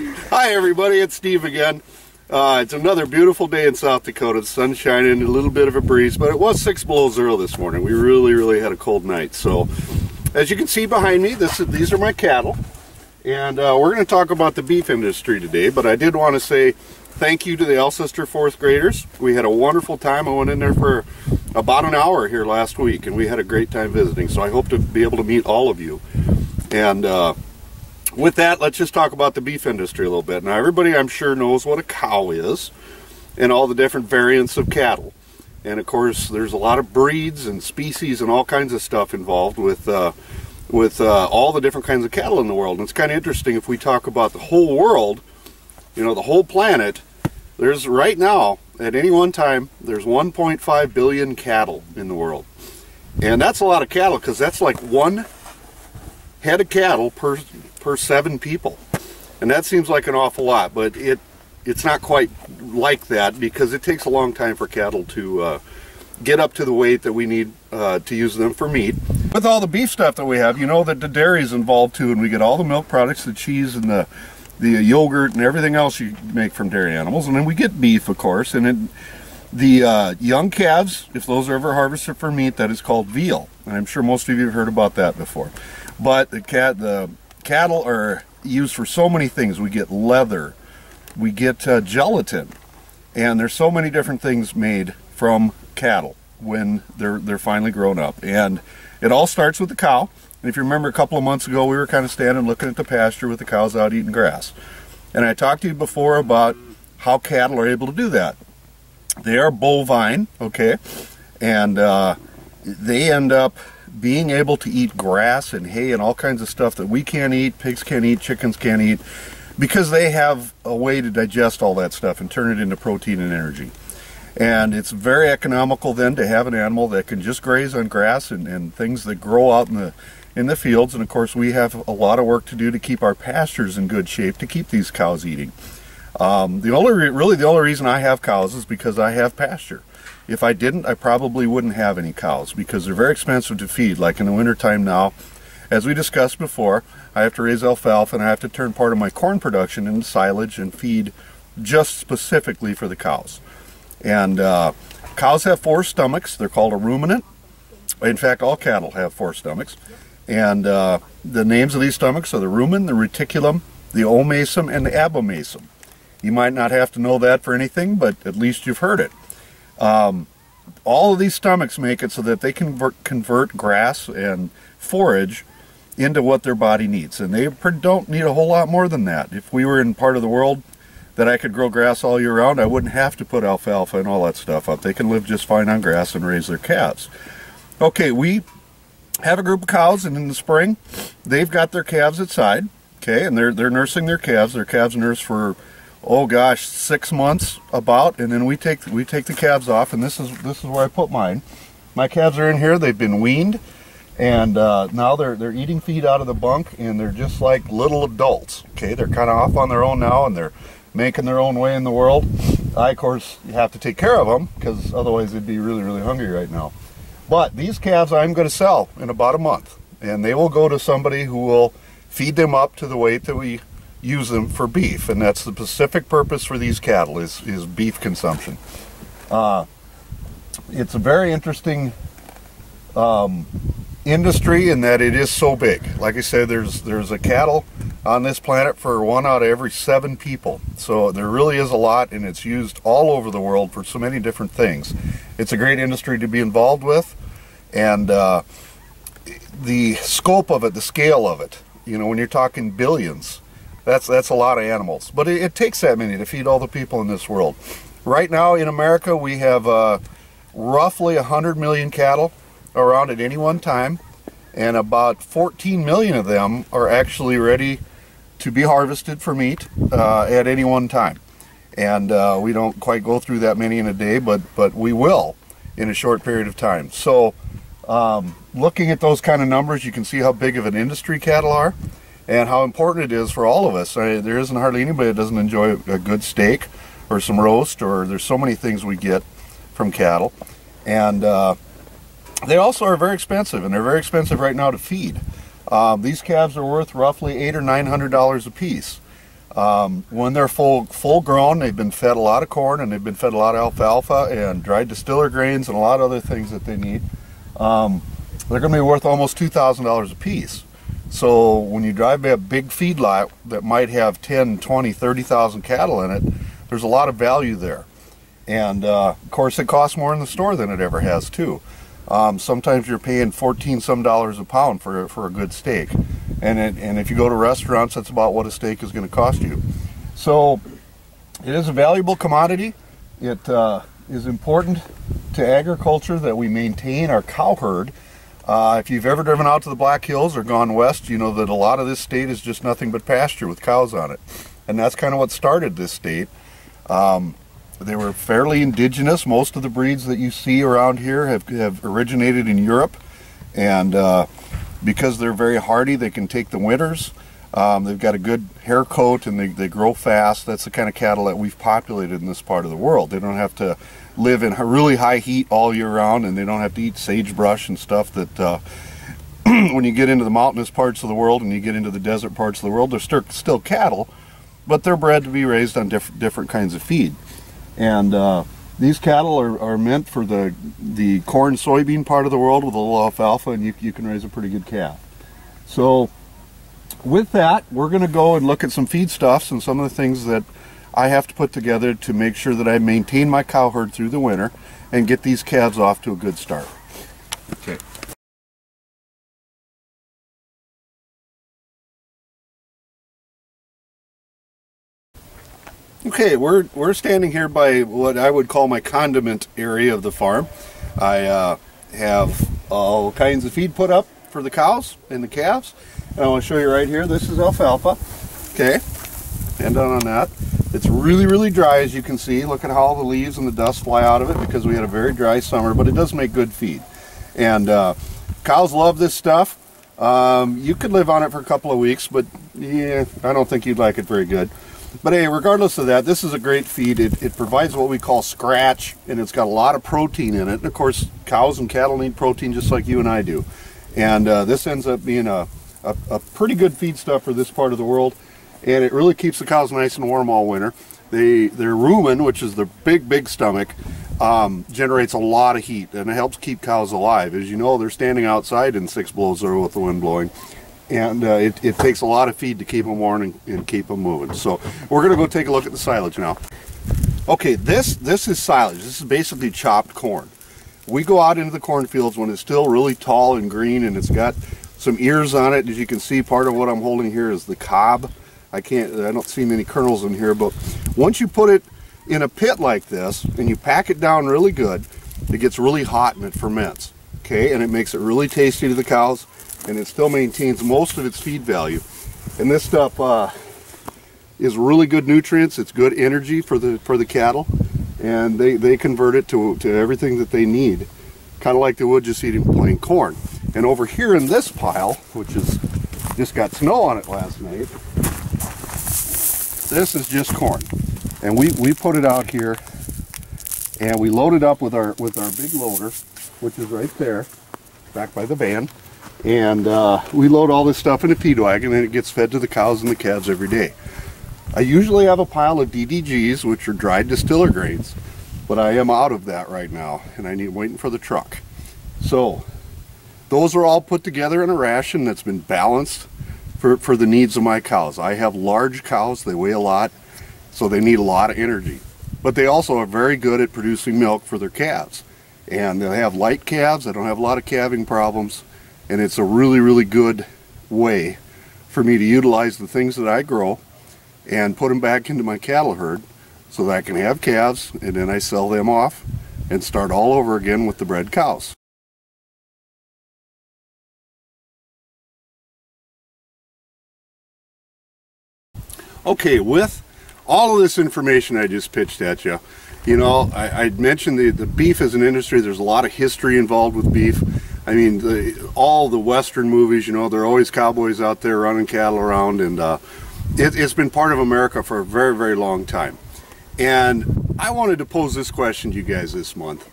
Hi everybody, it's Steve again. It's another beautiful day in South Dakota. The sun's shining, a little bit of a breeze, but it was 6 below zero this morning. We really had a cold night. So, as you can see behind me, these are my cattle. And we're going to talk about the beef industry today, but I did want to say thank you to the Alcester 4th graders. We had a wonderful time. I went in there for about an hour here last week, and we had a great time visiting. So I hope to be able to meet all of you. And with that, let's just talk about the beef industry a little bit. Now, everybody I'm sure knows what a cow is and all the different variants of cattle. And of course, there's a lot of breeds and species and all kinds of stuff involved with all the different kinds of cattle in the world. And it's kind of interesting if we talk about the whole world, you know, the whole planet. There's right now, at any one time, there's 1.5 billion cattle in the world. And that's a lot of cattle because that's like one head of cattle per 7 people. And that seems like an awful lot, but it's not quite like that because it takes a long time for cattle to get up to the weight that we need to use them for meat. With all the beef stuff that we have, you know that the dairy is involved too, and we get all the milk products, the cheese and the yogurt and everything else you make from dairy animals. And then we get beef, of course, and the young calves, if those are ever harvested for meat, that is called veal. And I'm sure most of you have heard about that before. But the cattle are used for so many things. We get leather, we get gelatin, and there's so many different things made from cattle when they're finally grown up. And it all starts with the cow. And if you remember, a couple of months ago, we were kind of standing looking at the pasture with the cows out eating grass. And I talked to you before about how cattle are able to do that. They are bovine, okay, and they end up being able to eat grass and hay and all kinds of stuff that we can't eat, pigs can't eat, chickens can't eat, because they have a way to digest all that stuff and turn it into protein and energy. And it's very economical then to have an animal that can just graze on grass and things that grow out in the fields. And of course, we have a lot of work to do to keep our pastures in good shape to keep these cows eating. The only reason I have cows is because I have pasture. If I didn't, I probably wouldn't have any cows because they're very expensive to feed. Like in the wintertime now, as we discussed before, I have to raise alfalfa and I have to turn part of my corn production into silage and feed just specifically for the cows. And cows have 4 stomachs. They're called a ruminant. In fact, all cattle have 4 stomachs. And the names of these stomachs are the rumen, the reticulum, the omasum, and the abomasum. You might not have to know that for anything, but at least you've heard it. All of these stomachs make it so that they can convert grass and forage into what their body needs. And they don't need a whole lot more than that. If we were in part of the world that I could grow grass all year round, I wouldn't have to put alfalfa and all that stuff up. They can live just fine on grass and raise their calves. Okay, we have a group of cows, and in the spring, they've got their calves outside, okay, and they're nursing their calves. Their calves nurse for, oh gosh, 6 months about, and then we take the calves off, and this is where I put mine. My calves are in here. They've been weaned, and now they're eating feed out of the bunk, and they're just like little adults. Okay, they're kind of off on their own now, and they're making their own way in the world. I, of course, have to take care of them because otherwise they'd be really hungry right now. But these calves I'm going to sell in about a month, and they will go to somebody who will feed them up to the weight that we use them for beef, and that's the specific purpose for these cattle is beef consumption. It's a very interesting industry in that it is so big. Like I said, there's a cattle on this planet for 1 out of every 7 people. So there really is a lot, and it's used all over the world for so many different things. It's a great industry to be involved with, and the scope of it, the scale of it, you know, when you're talking billions, that's a lot of animals. But it takes that many to feed all the people in this world. Right now in America, we have roughly 100 million cattle around at any one time, and about 14 million of them are actually ready to be harvested for meat at any one time. And we don't quite go through that many in a day, but we will in a short period of time. So looking at those kind of numbers, you can see how big of an industry cattle are and how important it is for all of us. There isn't hardly anybody that doesn't enjoy a good steak or some roast, or there's so many things we get from cattle. And they also are very expensive, and they're very expensive right now to feed. These calves are worth roughly $800 or $900 a piece. When they're full grown, they've been fed a lot of corn, and they've been fed a lot of alfalfa and dried distiller grains and a lot of other things that they need. They're going to be worth almost $2,000 a piece. So when you drive a big feedlot that might have 10, 20, 30,000 cattle in it, there's a lot of value there. And of course it costs more in the store than it ever has too. Sometimes you're paying 14 some dollars a pound for a good steak. And if you go to restaurants, that's about what a steak is going to cost you. So it is a valuable commodity. It is important to agriculture that we maintain our cow herd. If you've ever driven out to the Black Hills or gone west, you know that a lot of this state is just nothing but pasture with cows on it. And that's kind of what started this state. They were fairly indigenous. Most of the breeds that you see around here have originated in Europe. And because they're very hardy, they can take the winters. They've got a good hair coat and they grow fast. That's the kind of cattle that we've populated in this part of the world. They don't have to live in really high heat all year round, and they don't have to eat sagebrush and stuff that when you get into the mountainous parts of the world and you get into the desert parts of the world, they're still cattle, but they're bred to be raised on different kinds of feed. And these cattle are meant for the corn soybean part of the world with a little alfalfa, and you can raise a pretty good calf. So with that, we're going to go and look at some feedstuffs and some of the things that I have to put together to make sure that I maintain my cow herd through the winter and get these calves off to a good start. Okay. Okay, we're standing here by what I would call my condiment area of the farm. I have all kinds of feed put up for the cows and the calves. And I want to show you right here, this is alfalfa. Okay, and down on that. It's really, really dry, as you can see. Look at how all the leaves and the dust fly out of it because we had a very dry summer, but it does make good feed. And cows love this stuff. You could live on it for a couple of weeks, but yeah, I don't think you'd like it very good. But hey, regardless of that, this is a great feed. It provides what we call scratch, and it's got a lot of protein in it. And of course, cows and cattle need protein just like you and I do. And this ends up being a pretty good feed stuff for this part of the world. And it really keeps the cows nice and warm all winter. Their rumen, which is their big stomach, generates a lot of heat, and it helps keep cows alive. As you know, they're standing outside in 6 below zero with the wind blowing, and it takes a lot of feed to keep them warm and keep them moving. So we're going to go take a look at the silage now. Okay, this is silage. This is basically chopped corn. We go out into the cornfields when it's still really tall and green, and it's got some ears on it. As you can see, part of what I'm holding here is the cob. I don't see many kernels in here, but once you put it in a pit like this and you pack it down really good, it gets really hot and it ferments. Okay, and it makes it really tasty to the cows, and it still maintains most of its feed value. And this stuff is really good nutrients. It's good energy for the cattle, and they convert it to everything that they need, kind of like they would just eating plain corn. And over here in this pile, which is just got snow on it last night, this is just corn, and we put it out here, and we load it up with our big loader, which is right there, back by the van, and we load all this stuff in a feed wagon, and it gets fed to the cows and the calves every day. I usually have a pile of DDGs, which are dried distiller grains, but I am out of that right now, and waiting for the truck. So those are all put together in a ration that's been balanced for the needs of my cows. I have large cows, they weigh a lot, so they need a lot of energy. But they also are very good at producing milk for their calves. And they have light calves, they don't have a lot of calving problems, and it's a really, really good way for me to utilize the things that I grow and put them back into my cattle herd so that I can have calves, and then I sell them off and start all over again with the bred cows. Okay, with all of this information I just pitched at you, you know, I mentioned the beef as an industry. There's a lot of history involved with beef. I mean, all the Western movies, you know, there are always cowboys out there running cattle around, and it's been part of America for a very, very long time. And I wanted to pose this question to you guys this month.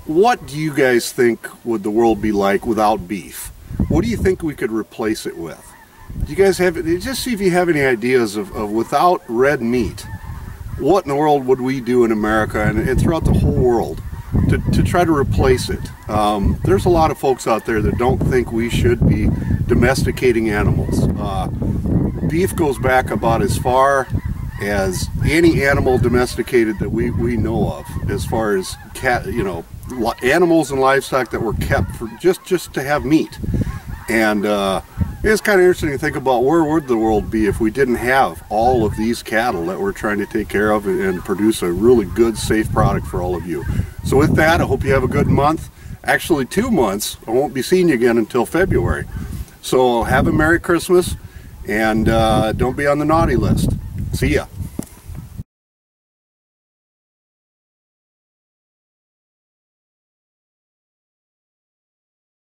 What do you guys think would the world be like without beef? What do you think we could replace it with? you guys have, just see if you have any ideas of without red meat, what in the world would we do in America and throughout the whole world to try to replace it. There's a lot of folks out there that don't think we should be domesticating animals. Beef goes back about as far as any animal domesticated that we know of, as far as animals and livestock that were kept for just to have meat. And it's kind of interesting to think about where would the world be if we didn't have all of these cattle that we're trying to take care of and produce a really good, safe product for all of you. So with that, I hope you have a good month. Actually 2 months. I won't be seeing you again until February. So have a Merry Christmas, and don't be on the naughty list. See ya.